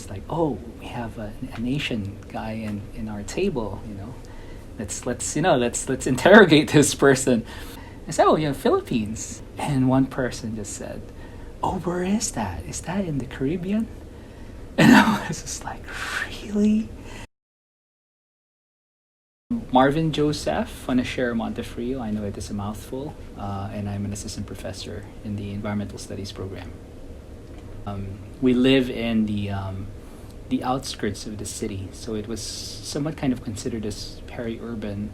it's like, oh, we have an Asian guy in our table, let's interrogate this person. I said, oh, Philippines. And one person just said, oh, where is that? Is that in the Caribbean? And I was just like, really? Marvin Joseph, want to share Montefrio. I know it is a mouthful, and I'm an assistant professor in the environmental studies program. We live in the outskirts of the city, so it was somewhat kind of considered as peri-urban,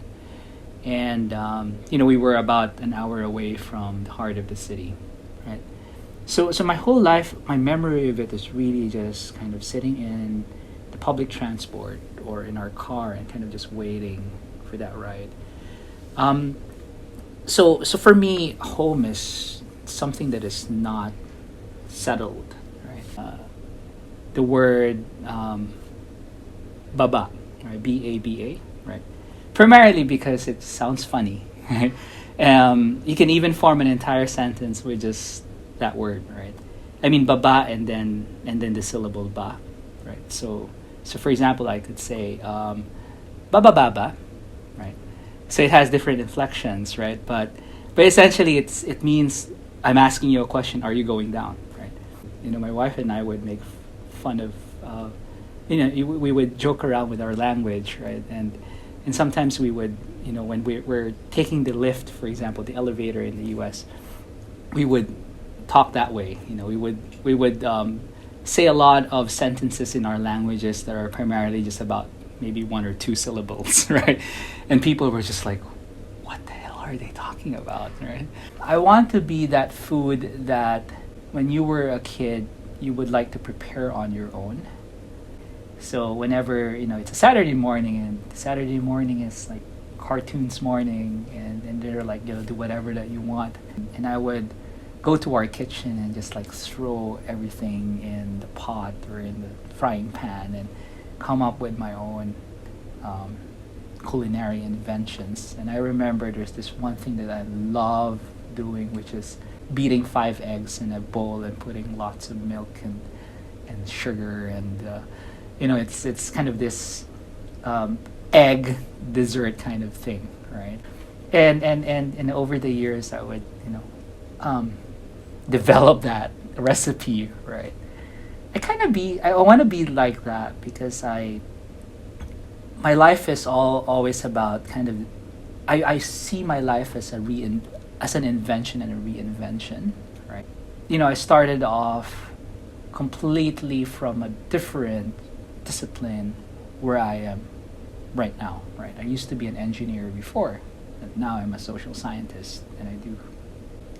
and we were about an hour away from the heart of the city, right? So my whole life, my memory of it is really just kind of sitting in the public transport or in our car and kind of just waiting for that ride. So for me, home is something that is not settled, right? The word baba, right? B-A-B-A, right? Primarily because it sounds funny, right? You can even form an entire sentence with just that word, right? I mean, baba and then the syllable ba, right? So for example, I could say baba baba, right? So it has different inflections, right? But essentially, it means I'm asking you a question. Are you going down, right? My wife and I would make fun of, we would joke around with our language, right? And sometimes we would, when we're taking the lift, for example, the elevator in the U.S., we would talk that way. We would say a lot of sentences in our languages that are primarily just about maybe one or two syllables, right? And people were just like, what the hell are they talking about, right? I want to be that food that when you were a kid, you would like to prepare on your own. So whenever, it's a Saturday morning, and Saturday morning is like cartoons morning, and they're like, do whatever that you want. And I would go to our kitchen and just like throw everything in the pot or in the frying pan and come up with my own culinary inventions. And I remember there's this one thing that I love doing, which is beating 5 eggs in a bowl and putting lots of milk and sugar, and it's kind of this egg dessert kind of thing, right? And over the years I would develop that recipe, right? I want to be like that, because my life is always about kind of, I see my life as an invention and a reinvention, right? I started off completely from a different discipline where I am right now, right? I used to be an engineer before, but now I'm a social scientist,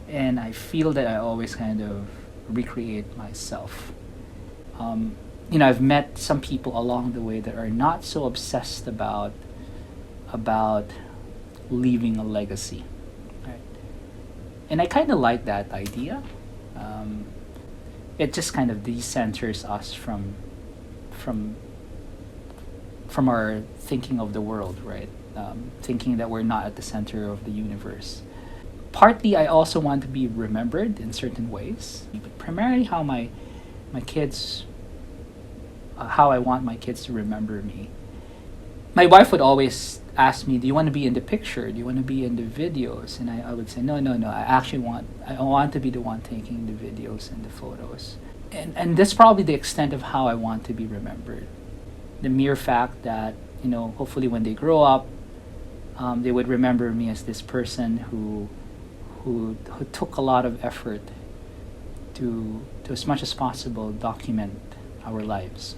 and I feel that I always kind of recreate myself. I've met some people along the way that are not so obsessed about leaving a legacy, right? And I kind of like that idea. It just kind of decenters us from our thinking of the world, right? Thinking that we're not at the center of the universe. Partly, I also want to be remembered in certain ways, but primarily how how I want my kids to remember me. My wife would always ask me, do you want to be in the picture? Do you want to be in the videos? And I would say, no. I want to be the one taking the videos and the photos. And that's probably the extent of how I want to be remembered. The mere fact that, hopefully when they grow up, they would remember me as this person who took a lot of effort to as much as possible document our lives.